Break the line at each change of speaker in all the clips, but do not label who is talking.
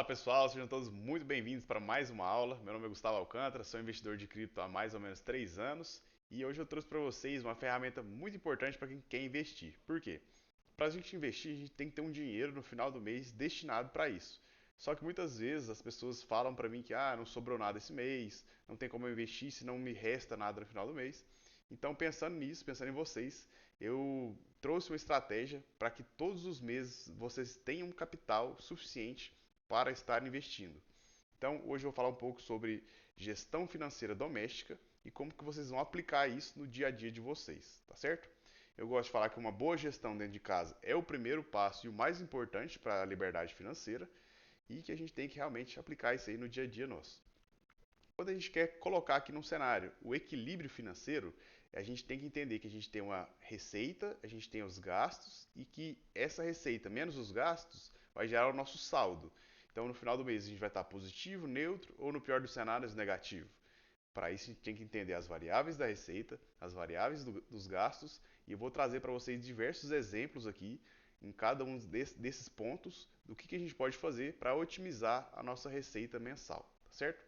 Fala pessoal, sejam todos muito bem-vindos para mais uma aula. Meu nome é Gustavo Alcântara, sou investidor de cripto há mais ou menos 3 anos e hoje eu trouxe para vocês uma ferramenta muito importante para quem quer investir. Por quê? Para a gente investir, a gente tem que ter um dinheiro no final do mês destinado para isso. Só que muitas vezes as pessoas falam para mim que não sobrou nada esse mês, não tem como eu investir se não me resta nada no final do mês. Então, pensando nisso, pensando em vocês, eu trouxe uma estratégia para que todos os meses vocês tenham um capital suficiente para estar investindo. Então, hoje eu vou falar um pouco sobre gestão financeira doméstica e como que vocês vão aplicar isso no dia a dia de vocês, tá certo? Eu gosto de falar que uma boa gestão dentro de casa é o primeiro passo e o mais importante para a liberdade financeira e que a gente tem que realmente aplicar isso aí no dia a dia nosso. Quando a gente quer colocar aqui num cenário o equilíbrio financeiro, a gente tem que entender que a gente tem uma receita, a gente tem os gastos e que essa receita menos os gastos vai gerar o nosso saldo. Então, no final do mês, a gente vai estar positivo, neutro ou, no pior dos cenários, negativo. Para isso, a gente tem que entender as variáveis da receita, as variáveis dos gastos, e eu vou trazer para vocês diversos exemplos aqui em cada um desses pontos do que a gente pode fazer para otimizar a nossa receita mensal, tá certo?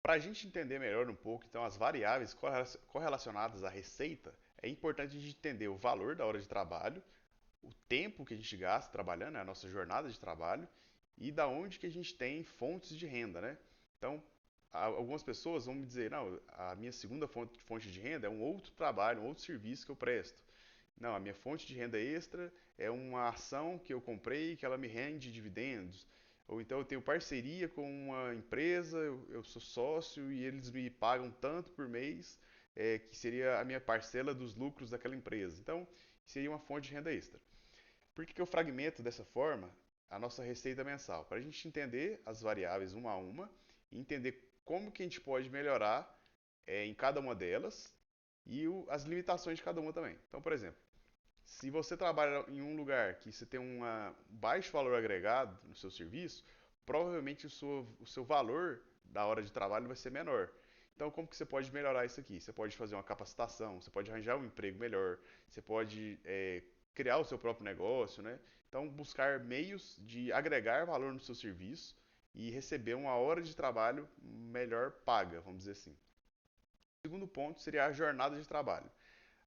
Para a gente entender melhor um pouco, então, as variáveis correlacionadas à receita, é importante a gente entender o valor da hora de trabalho, o tempo que a gente gasta trabalhando, né, a nossa jornada de trabalho, e da onde que a gente tem fontes de renda, né? Então, algumas pessoas vão me dizer, não, a minha segunda fonte de renda é um outro trabalho, um outro serviço que eu presto. Não, a minha fonte de renda extra é uma ação que eu comprei que ela me rende dividendos. Ou então eu tenho parceria com uma empresa, eu sou sócio e eles me pagam tanto por mês, que seria a minha parcela dos lucros daquela empresa. Então, seria uma fonte de renda extra. Por que eu fragmento dessa forma a nossa receita mensal? Para a gente entender as variáveis uma a uma e entender como que a gente pode melhorar em cada uma delas e as limitações de cada uma também. Então, por exemplo, se você trabalha em um lugar que você tem um baixo valor agregado no seu serviço, provavelmente o seu valor da hora de trabalho vai ser menor. Então, como que você pode melhorar isso aqui? Você pode fazer uma capacitação, você pode arranjar um emprego melhor, você pode criar o seu próprio negócio, né? Então, buscar meios de agregar valor no seu serviço e receber uma hora de trabalho melhor paga, vamos dizer assim. O segundo ponto seria a jornada de trabalho.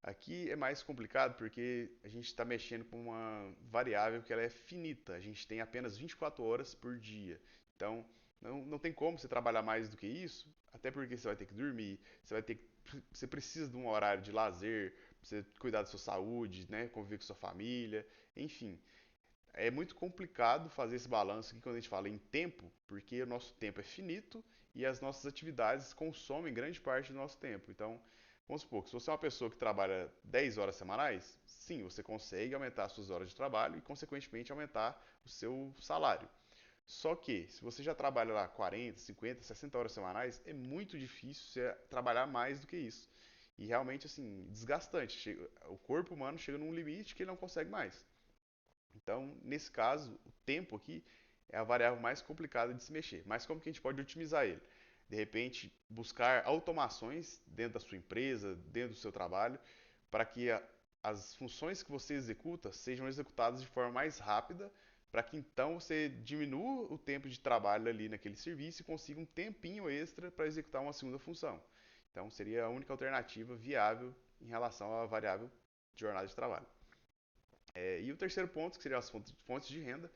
Aqui é mais complicado porque a gente está mexendo com uma variável que ela é finita. A gente tem apenas 24 horas por dia. Então, não tem como você trabalhar mais do que isso, até porque você vai ter que dormir, você precisa de um horário de lazer, você cuidar da sua saúde, né, conviver com sua família, enfim. É muito complicado fazer esse balanço aqui quando a gente fala em tempo, porque o nosso tempo é finito e as nossas atividades consomem grande parte do nosso tempo. Então, vamos supor que se você é uma pessoa que trabalha 10 horas semanais, sim, você consegue aumentar as suas horas de trabalho e, consequentemente, aumentar o seu salário. Só que, se você já trabalha lá 40, 50, 60 horas semanais, é muito difícil você trabalhar mais do que isso. E realmente, assim, desgastante. O corpo humano chega num limite que ele não consegue mais. Então, nesse caso, o tempo aqui é a variável mais complicada de se mexer. Mas como que a gente pode otimizar ele? De repente, buscar automações dentro da sua empresa, dentro do seu trabalho, para que as funções que você executa sejam executadas de forma mais rápida, para que então você diminua o tempo de trabalho ali naquele serviço e consiga um tempinho extra para executar uma segunda função. Então, seria a única alternativa viável em relação à variável de jornada de trabalho. E o terceiro ponto, que seriam as fontes de renda,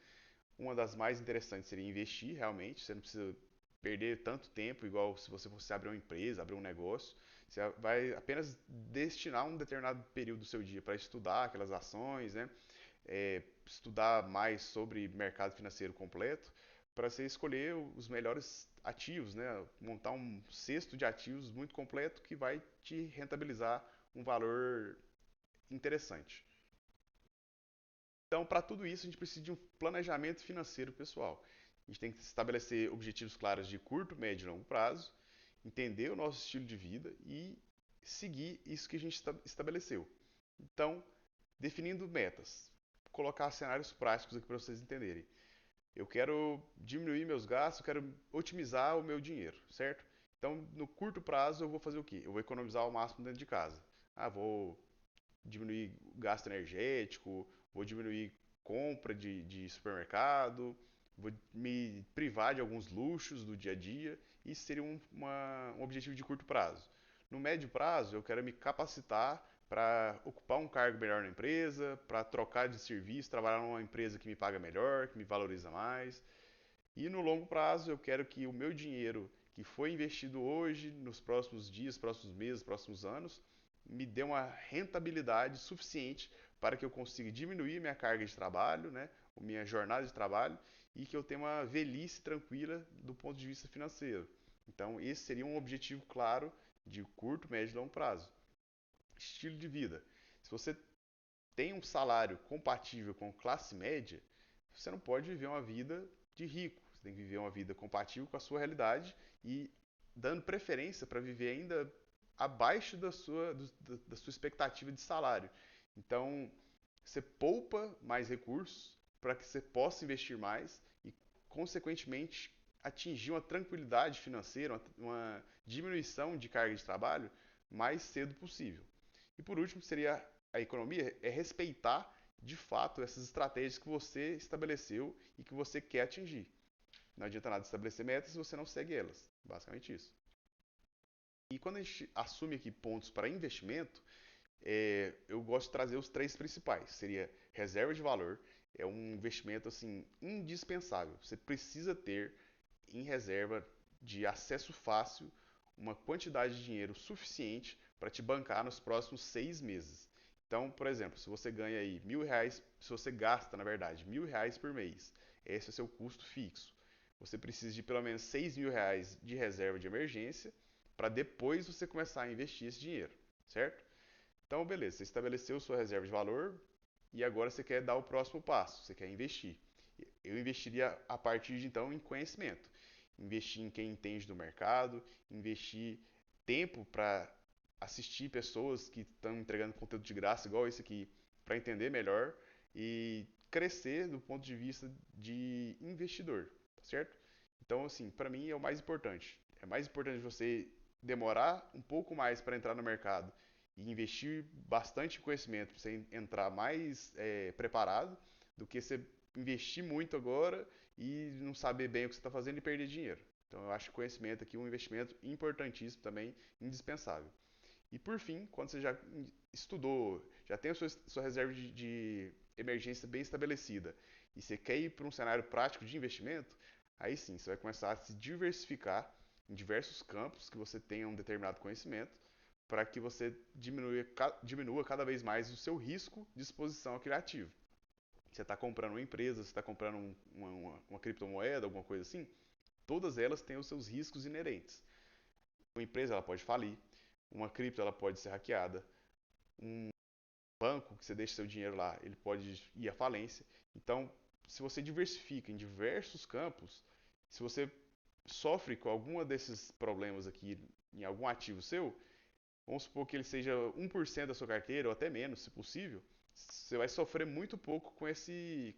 uma das mais interessantes seria investir realmente. Você não precisa perder tanto tempo, igual se você fosse abrir uma empresa, abrir um negócio. Você vai apenas destinar um determinado período do seu dia para estudar aquelas ações, né? Estudar mais sobre mercado financeiro completo, para você escolher os melhores ativos, né? Montar um cesto de ativos muito completo que vai te rentabilizar um valor interessante. Então, para tudo isso, a gente precisa de um planejamento financeiro pessoal. A gente tem que estabelecer objetivos claros de curto, médio e longo prazo, entender o nosso estilo de vida e seguir isso que a gente estabeleceu. Então, definindo metas, colocar cenários práticos aqui para vocês entenderem. Eu quero diminuir meus gastos, eu quero otimizar o meu dinheiro, certo? Então, no curto prazo, eu vou fazer o quê? Eu vou economizar o máximo dentro de casa. Vou diminuir gasto energético, vou diminuir compra de supermercado, vou me privar de alguns luxos do dia a dia. Isso seria um objetivo de curto prazo. No médio prazo, eu quero me capacitar para ocupar um cargo melhor na empresa, para trocar de serviço, trabalhar numa empresa que me paga melhor, que me valoriza mais. E no longo prazo, eu quero que o meu dinheiro que foi investido hoje, nos próximos dias, próximos meses, próximos anos, me dê uma rentabilidade suficiente para que eu consiga diminuir minha carga de trabalho, né, minha jornada de trabalho, e que eu tenha uma velhice tranquila do ponto de vista financeiro. Então, esse seria um objetivo claro de curto, médio e longo prazo. Estilo de vida. Se você tem um salário compatível com classe média, você não pode viver uma vida de rico. Você tem que viver uma vida compatível com a sua realidade e dando preferência para viver ainda abaixo da sua expectativa de salário. Então, você poupa mais recursos para que você possa investir mais e, consequentemente, atingir uma tranquilidade financeira, uma diminuição de carga de trabalho mais cedo possível. E por último, seria a economia é respeitar de fato essas estratégias que você estabeleceu e que você quer atingir. Não adianta nada estabelecer metas se você não segue elas. Basicamente isso. E quando a gente assume aqui pontos para investimento, eu gosto de trazer os três principais. Seria reserva de valor, é um investimento assim indispensável. Você precisa ter em reserva de acesso fácil uma quantidade de dinheiro suficiente para te bancar nos próximos 6 meses. Então, por exemplo, se você ganha aí R$ 1.000, se você gasta, na verdade, R$ 1.000 por mês, esse é o seu custo fixo. Você precisa de pelo menos R$ 6.000 de reserva de emergência para depois você começar a investir esse dinheiro, certo? Então, beleza, você estabeleceu sua reserva de valor e agora você quer dar o próximo passo, você quer investir. Eu investiria a partir de então em conhecimento. Investir em quem entende do mercado, investir tempo para assistir pessoas que estão entregando conteúdo de graça, igual esse aqui, para entender melhor e crescer do ponto de vista de investidor, tá certo? Então, assim, para mim é o mais importante. É mais importante você demorar um pouco mais para entrar no mercado e investir bastante em conhecimento para você entrar mais preparado do que você investir muito agora e não saber bem o que você está fazendo e perder dinheiro. Então eu acho que conhecimento aqui é um investimento importantíssimo também, indispensável. E por fim, quando você já estudou, já tem a sua reserva de emergência bem estabelecida e você quer ir para um cenário prático de investimento, aí sim você vai começar a se diversificar em diversos campos que você tenha um determinado conhecimento para que você diminua cada vez mais o seu risco de exposição àquele ativo. Você está comprando uma empresa, você está comprando uma criptomoeda, alguma coisa assim, todas elas têm os seus riscos inerentes. Uma empresa ela pode falir, uma cripto ela pode ser hackeada, um banco que você deixa seu dinheiro lá, ele pode ir à falência. Então, se você diversifica em diversos campos, se você sofre com algum desses problemas aqui em algum ativo seu, vamos supor que ele seja 1% da sua carteira ou até menos, se possível, você vai sofrer muito pouco com esse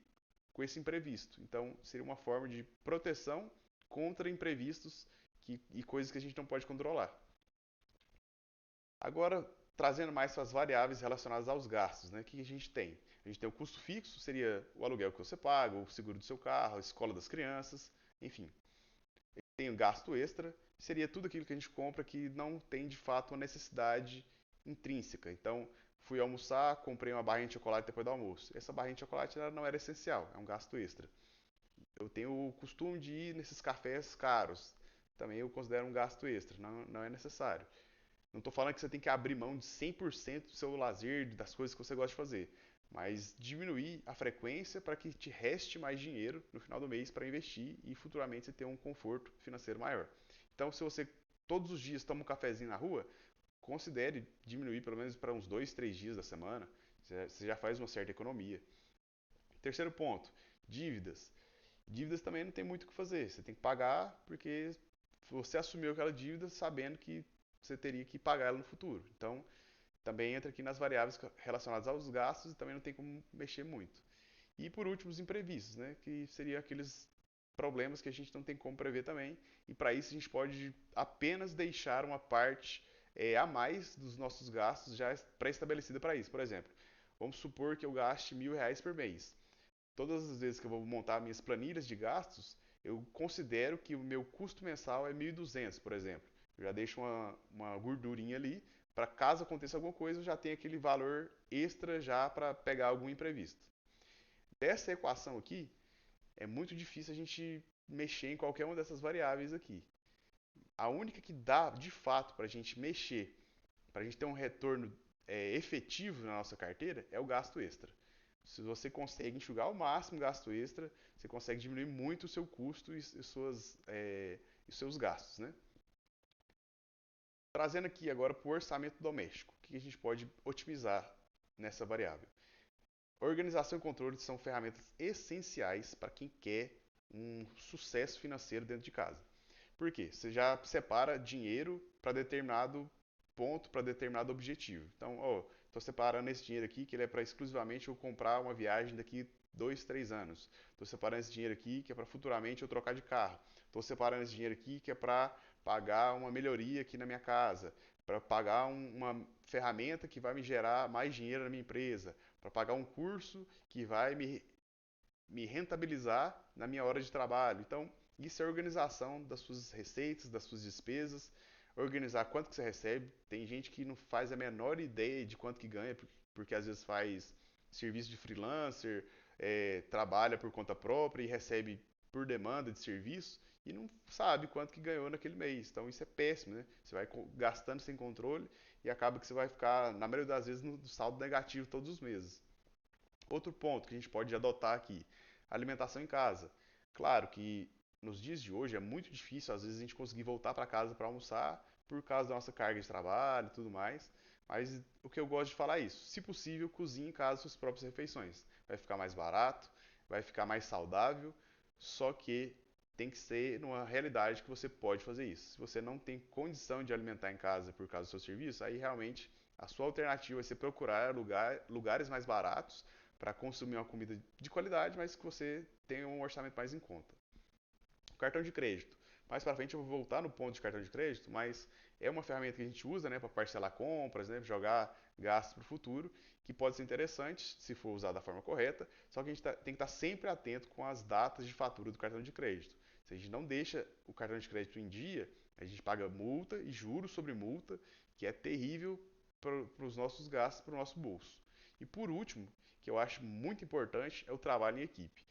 imprevisto. Então, seria uma forma de proteção contra imprevistos e coisas que a gente não pode controlar. Agora, trazendo mais para as variáveis relacionadas aos gastos, né? O que a gente tem? A gente tem o custo fixo, seria o aluguel que você paga, o seguro do seu carro, a escola das crianças, enfim. Tem o gasto extra, seria tudo aquilo que a gente compra que não tem de fato uma necessidade intrínseca. Então, fui almoçar, comprei uma barrinha de chocolate depois do almoço. Essa barrinha de chocolate ela não era essencial, é um gasto extra. Eu tenho o costume de ir nesses cafés caros. Também eu considero um gasto extra, não é necessário. Não estou falando que você tem que abrir mão de 100% do seu lazer, das coisas que você gosta de fazer, mas diminuir a frequência para que te reste mais dinheiro no final do mês para investir e futuramente você ter um conforto financeiro maior. Então, se você todos os dias toma um cafezinho na rua, considere diminuir pelo menos para uns 2, 3 dias da semana. Você já faz uma certa economia. Terceiro ponto, dívidas. Dívidas também não tem muito o que fazer. Você tem que pagar porque você assumiu aquela dívida sabendo que você teria que pagar ela no futuro. Então, também entra aqui nas variáveis relacionadas aos gastos e também não tem como mexer muito. E por último, os imprevistos, né? Que seriam aqueles problemas que a gente não tem como prever também. E para isso a gente pode apenas deixar uma parte a mais dos nossos gastos já pré-estabelecida para isso. Por exemplo, vamos supor que eu gaste R$ 1.000 por mês. Todas as vezes que eu vou montar minhas planilhas de gastos, eu considero que o meu custo mensal é 1.200, por exemplo. Eu já deixo uma gordurinha ali para caso aconteça alguma coisa, eu já tenho aquele valor extra já para pegar algum imprevisto. Dessa equação aqui, é muito difícil a gente mexer em qualquer uma dessas variáveis aqui. A única que dá de fato para a gente mexer, para a gente ter um retorno efetivo na nossa carteira, é o gasto extra. Se você consegue enxugar ao máximo o gasto extra, você consegue diminuir muito o seu custo e seus gastos, né? Trazendo aqui agora para o orçamento doméstico, o que a gente pode otimizar nessa variável? Organização e controle são ferramentas essenciais para quem quer um sucesso financeiro dentro de casa. Por quê? Você já separa dinheiro para determinado ponto, para determinado objetivo. Então, estou separando esse dinheiro aqui que ele é para exclusivamente eu comprar uma viagem daqui 2, 3 anos. Estou separando esse dinheiro aqui que é para futuramente eu trocar de carro. Estou separando esse dinheiro aqui que é para pagar uma melhoria aqui na minha casa, para pagar uma ferramenta que vai me gerar mais dinheiro na minha empresa, para pagar um curso que vai me rentabilizar na minha hora de trabalho. Então, isso é organização das suas receitas, das suas despesas, organizar quanto que você recebe. Tem gente que não faz a menor ideia de quanto que ganha, porque às vezes faz serviço de freelancer, trabalha por conta própria e recebe por demanda de serviço e não sabe quanto que ganhou naquele mês. Então isso é péssimo, né? Você vai gastando sem controle e acaba que você vai ficar, na maioria das vezes, no saldo negativo todos os meses. Outro ponto que a gente pode adotar aqui, alimentação em casa. Claro que nos dias de hoje é muito difícil, às vezes, a gente conseguir voltar para casa para almoçar por causa da nossa carga de trabalho e tudo mais. Mas o que eu gosto de falar é isso. Se possível, cozinhe em casa suas próprias refeições. Vai ficar mais barato, vai ficar mais saudável, só que tem que ser numa realidade que você pode fazer isso. Se você não tem condição de alimentar em casa por causa do seu serviço, aí realmente a sua alternativa vai ser procurar lugares mais baratos para consumir uma comida de qualidade, mas que você tenha um orçamento mais em conta. O cartão de crédito. Mais para frente eu vou voltar no ponto de cartão de crédito, mas é uma ferramenta que a gente usa, né, para parcelar compras, né, jogar gastos para o futuro, que pode ser interessante se for usado da forma correta, só que a gente tem que estar sempre atento com as datas de fatura do cartão de crédito. Se a gente não deixa o cartão de crédito em dia, a gente paga multa e juros sobre multa, que é terrível para os nossos gastos, para o nosso bolso. E por último, que eu acho muito importante, é o trabalho em equipe.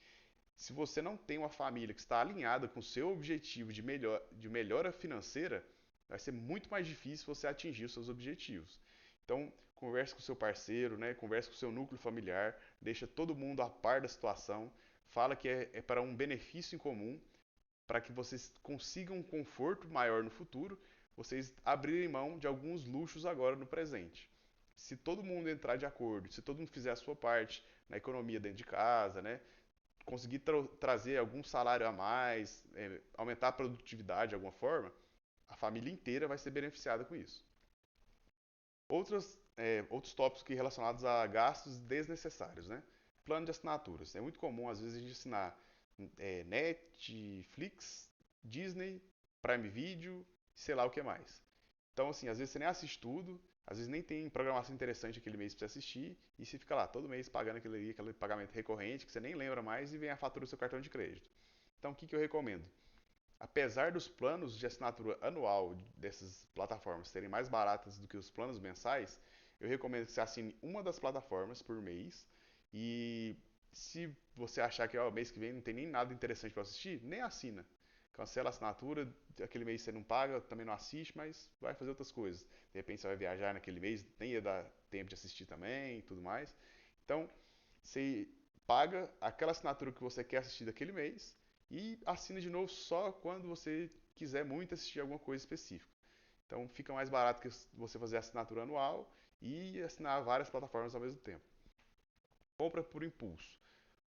Se você não tem uma família que está alinhada com o seu objetivo de melhora financeira, vai ser muito mais difícil você atingir os seus objetivos. Então, converse com o seu parceiro, né? Converse com o seu núcleo familiar, deixa todo mundo a par da situação, fala que é para um benefício em comum, para que vocês consigam um conforto maior no futuro, vocês abrirem mão de alguns luxos agora no presente. Se todo mundo entrar de acordo, se todo mundo fizer a sua parte na economia dentro de casa, né? Conseguir trazer algum salário a mais, aumentar a produtividade de alguma forma, a família inteira vai ser beneficiada com isso. Outros tópicos que relacionados a gastos desnecessários, né? Plano de assinaturas. É muito comum, às vezes, a gente assinar Netflix, Disney, Prime Video, sei lá o que mais. Então, assim, às vezes você nem assiste tudo, às vezes nem tem programação interessante aquele mês pra você assistir, e você fica lá todo mês pagando aquele pagamento recorrente que você nem lembra mais e vem a fatura do seu cartão de crédito. Então, o que eu recomendo? Apesar dos planos de assinatura anual dessas plataformas serem mais baratas do que os planos mensais, eu recomendo que você assine uma das plataformas por mês e se você achar que mês que vem não tem nem nada interessante para assistir, nem assina. Cancela a assinatura, aquele mês você não paga, também não assiste, mas vai fazer outras coisas. De repente você vai viajar naquele mês, nem ia dar tempo de assistir também e tudo mais. Então, você paga aquela assinatura que você quer assistir daquele mês e assina de novo só quando você quiser muito assistir alguma coisa específica. Então fica mais barato que você fazer a assinatura anual e assinar várias plataformas ao mesmo tempo. Compra por impulso.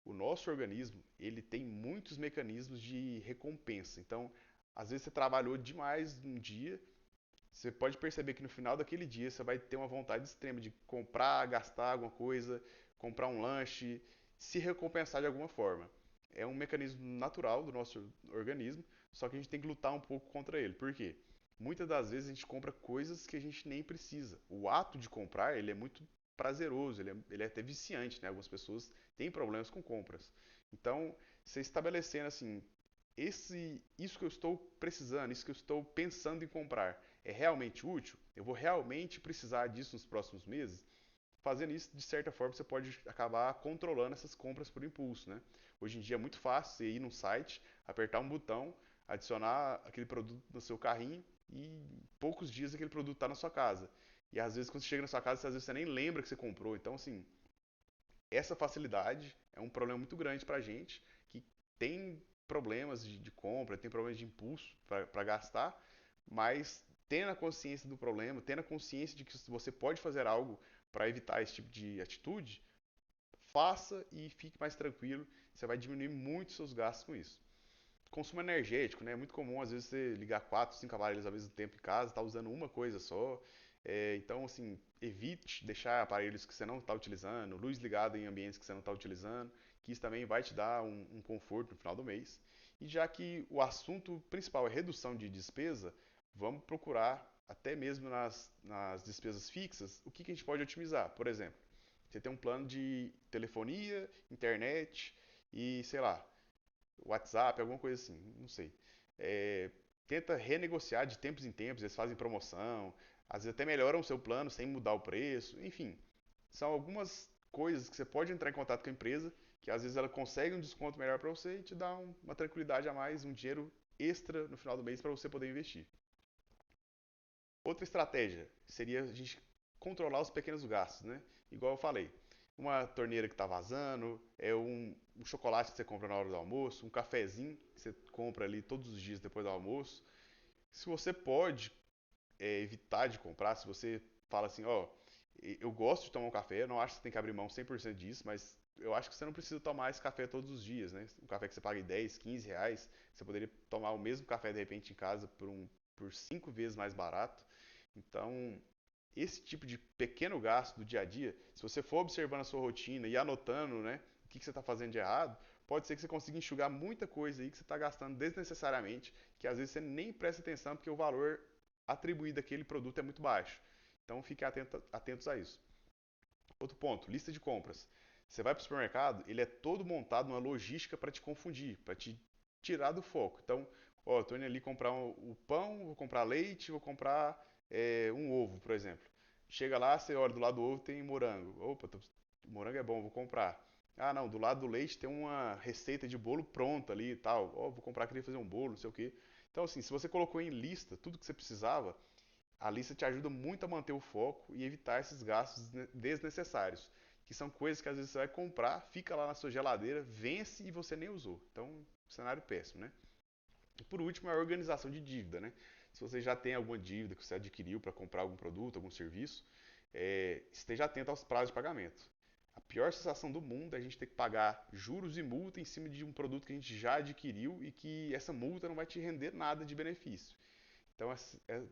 O nosso organismo, ele tem muitos mecanismos de recompensa. Então, às vezes você trabalhou demais num dia, você pode perceber que no final daquele dia você vai ter uma vontade extrema de comprar, gastar alguma coisa, comprar um lanche, se recompensar de alguma forma. É um mecanismo natural do nosso organismo, só que a gente tem que lutar um pouco contra ele. Por quê? Muitas das vezes a gente compra coisas que a gente nem precisa. O ato de comprar, ele é muito prazeroso, ele é até viciante, né? Algumas pessoas têm problemas com compras. Então, você estabelecendo assim, isso que eu estou precisando, isso que eu estou pensando em comprar, é realmente útil? Eu vou realmente precisar disso nos próximos meses? Fazendo isso, de certa forma, você pode acabar controlando essas compras por impulso, né? Hoje em dia é muito fácil você ir num site, apertar um botão, adicionar aquele produto no seu carrinho e em poucos dias aquele produto está na sua casa. E às vezes quando você chega na sua casa, às vezes você nem lembra que você comprou. Então, assim, essa facilidade é um problema muito grande para a gente que tem problemas de compra, tem problemas de impulso para gastar, mas tendo a consciência do problema, tendo a consciência de que você pode fazer algo para evitar esse tipo de atitude, faça e fique mais tranquilo. Você vai diminuir muito seus gastos com isso. Consumo energético, né? É muito comum às vezes você ligar 4, 5 aparelhos ao mesmo tempo em casa, tá usando uma coisa só. Então, assim, evite deixar aparelhos que você não está utilizando, luz ligada em ambientes que você não está utilizando, que isso também vai te dar um conforto no final do mês. E já que o assunto principal é redução de despesa, vamos procurar, até mesmo nas despesas fixas, o que a gente pode otimizar. Por exemplo, você tem um plano de telefonia, internet e, sei lá, WhatsApp, alguma coisa assim, não sei. É, tenta renegociar de tempos em tempos, eles fazem promoção, às vezes até melhoram o seu plano sem mudar o preço, enfim. São algumas coisas que você pode entrar em contato com a empresa, que às vezes ela consegue um desconto melhor para você e te dá uma tranquilidade a mais, um dinheiro extra no final do mês para você poder investir. Outra estratégia seria a gente controlar os pequenos gastos, né? Igual eu falei, uma torneira que está vazando, um chocolate que você compra na hora do almoço, um cafezinho que você compra ali todos os dias depois do almoço. Se você pode evitar de comprar, se você fala assim, ó, eu gosto de tomar um café, eu não acho que você tem que abrir mão 100% disso, mas eu acho que você não precisa tomar esse café todos os dias, né? Um café que você paga 10, 15 reais, você poderia tomar o mesmo café de repente em casa por 5 vezes mais barato. Então, esse tipo de pequeno gasto do dia a dia, se você for observando a sua rotina e anotando, né, o que você está fazendo de errado, pode ser que você consiga enxugar muita coisa aí que você está gastando desnecessariamente, que às vezes você nem presta atenção porque o valor atribuído àquele produto é muito baixo. Então fiquem atentos a isso. Outro ponto, lista de compras. Você vai para o supermercado, ele é todo montado numa logística para te confundir, para te tirar do foco. Então, ó, eu tô indo ali comprar o pão, vou comprar leite, vou comprar um ovo, por exemplo. Chega lá, você olha, do lado do ovo tem morango. Opa, morango é bom, vou comprar. Ah, não, do lado do leite tem uma receita de bolo pronta ali e tal. Ó, vou comprar, queria fazer um bolo, não sei o quê. Então, assim, se você colocou em lista tudo que você precisava, a lista te ajuda muito a manter o foco e evitar esses gastos desnecessários, que são coisas que às vezes você vai comprar, fica lá na sua geladeira, vence e você nem usou. Então, cenário péssimo, né? E por último, é a organização de dívida, né? Se você já tem alguma dívida que você adquiriu para comprar algum produto, algum serviço, esteja atento aos prazos de pagamento. A pior sensação do mundo é a gente ter que pagar juros e multa em cima de um produto que a gente já adquiriu e que essa multa não vai te render nada de benefício. Então,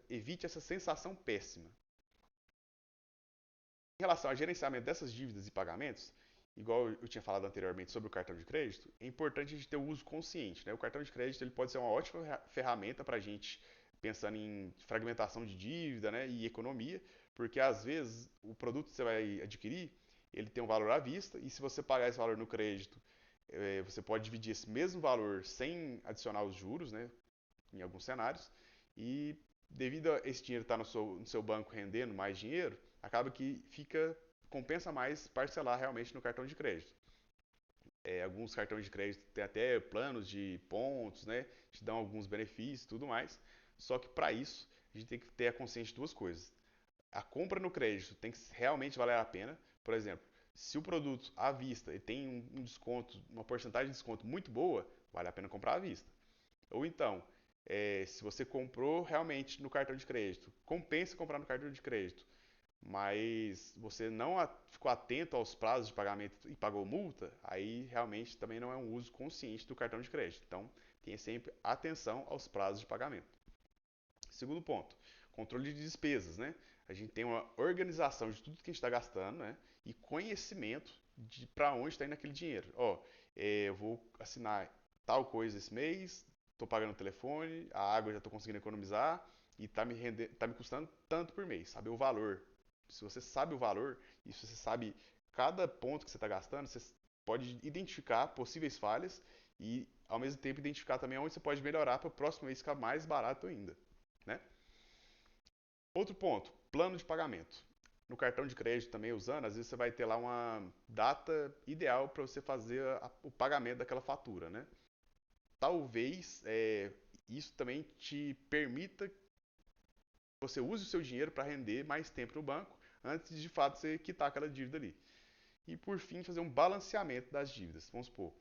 evite essa sensação péssima. Em relação ao gerenciamento dessas dívidas e pagamentos, igual eu tinha falado anteriormente sobre o cartão de crédito, é importante a gente ter o uso consciente, né? O cartão de crédito ele pode ser uma ótima ferramenta para a gente pensando em fragmentação de dívida, né, e economia, porque às vezes o produto que você vai adquirir ele tem um valor à vista e se você pagar esse valor no crédito, você pode dividir esse mesmo valor sem adicionar os juros, né, em alguns cenários, e devido a esse dinheiro estar no seu banco rendendo mais dinheiro, acaba que compensa mais parcelar realmente no cartão de crédito. Alguns cartões de crédito têm até planos de pontos, né? Te dão alguns benefícios e tudo mais. Só que para isso, a gente tem que ter a consciência de duas coisas. A compra no crédito tem que realmente valer a pena. Por exemplo, se o produto à vista ele tem um desconto, uma porcentagem de desconto muito boa, vale a pena comprar à vista. Ou então, se você comprou realmente no cartão de crédito, compensa comprar no cartão de crédito, mas você não ficou atento aos prazos de pagamento e pagou multa, aí realmente também não é um uso consciente do cartão de crédito. Então, tenha sempre atenção aos prazos de pagamento. Segundo ponto, controle de despesas, né? A gente tem uma organização de tudo que a gente está gastando, né? E conhecimento de para onde está indo aquele dinheiro. Ó, eu vou assinar tal coisa esse mês, estou pagando o telefone, a água já estou conseguindo economizar e está me custando tanto por mês, saber o valor se você sabe o valor e se você sabe cada ponto que você está gastando, você pode identificar possíveis falhas e, ao mesmo tempo, identificar também onde você pode melhorar para o próximo mês ficar mais barato ainda, né? Outro ponto, plano de pagamento. No cartão de crédito também usando, às vezes você vai ter lá uma data ideal para você fazer o pagamento daquela fatura, né? Talvez isso também te permita que você use o seu dinheiro para render mais tempo no banco antes de fato você quitar aquela dívida ali. E por fim, fazer um balanceamento das dívidas. Vamos supor,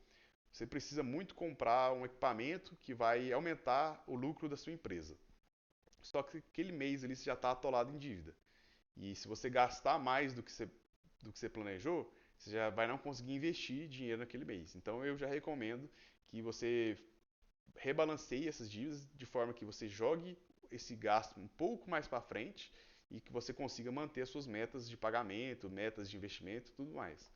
você precisa muito comprar um equipamento que vai aumentar o lucro da sua empresa. Só que aquele mês ali você já está atolado em dívida. E se você gastar mais do que você planejou, você já vai não conseguir investir dinheiro naquele mês. Então eu já recomendo que você rebalanceie essas dívidas de forma que você jogue esse gasto um pouco mais para frente e que você consiga manter as suas metas de pagamento, metas de investimento e tudo mais.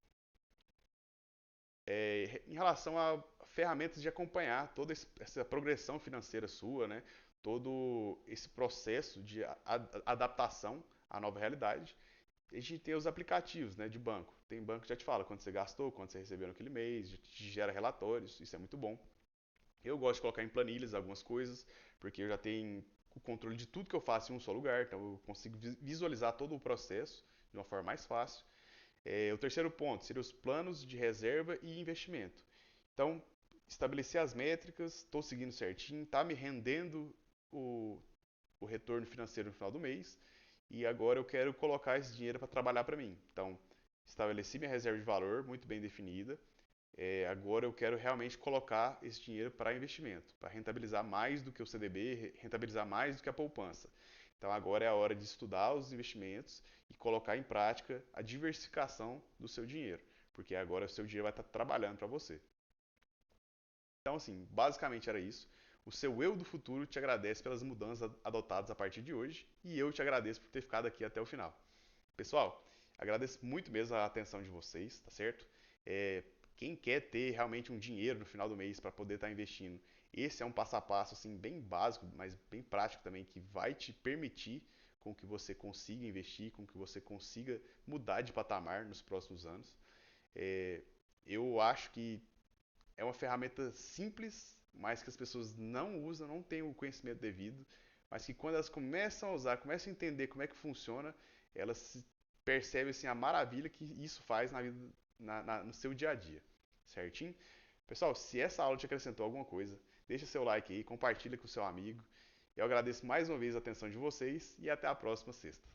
Em relação a ferramentas de acompanhar toda essa progressão financeira sua, né? Todo esse processo de adaptação à nova realidade, a gente tem os aplicativos, né, de banco. Tem banco que já te fala quanto você gastou, quanto você recebeu naquele mês, te gera relatórios, isso é muito bom. Eu gosto de colocar em planilhas algumas coisas, porque eu já tenho o controle de tudo que eu faço em um só lugar, então eu consigo visualizar todo o processo de uma forma mais fácil. O terceiro ponto seria os planos de reserva e investimento. Então, estabelecer as métricas, estou seguindo certinho, está me rendendo o, o retorno financeiro no final do mês e agora eu quero colocar esse dinheiro para trabalhar para mim. Então, estabeleci minha reserva de valor muito bem definida. Agora eu quero realmente colocar esse dinheiro para investimento, para rentabilizar mais do que o CDB, rentabilizar mais do que a poupança. Então agora é a hora de estudar os investimentos e colocar em prática a diversificação do seu dinheiro, porque agora o seu dinheiro vai estar trabalhando para você. Então, assim, basicamente era isso. O seu eu do futuro te agradece pelas mudanças adotadas a partir de hoje e eu te agradeço por ter ficado aqui até o final. Pessoal, agradeço muito mesmo a atenção de vocês, tá certo? É, quem quer ter realmente um dinheiro no final do mês para poder estar investindo, esse é um passo a passo assim bem básico, mas bem prático também, que vai te permitir com que você consiga investir, com que você consiga mudar de patamar nos próximos anos. É, eu acho que é uma ferramenta simples, mas que as pessoas não usam, não têm o conhecimento devido, mas que quando elas começam a usar, começam a entender como é que funciona, elas percebem assim, a maravilha que isso faz na vida, no seu dia a dia. Certinho? Pessoal, se essa aula te acrescentou alguma coisa, deixa seu like aí, compartilha com o seu amigo. Eu agradeço mais uma vez a atenção de vocês e até a próxima sexta.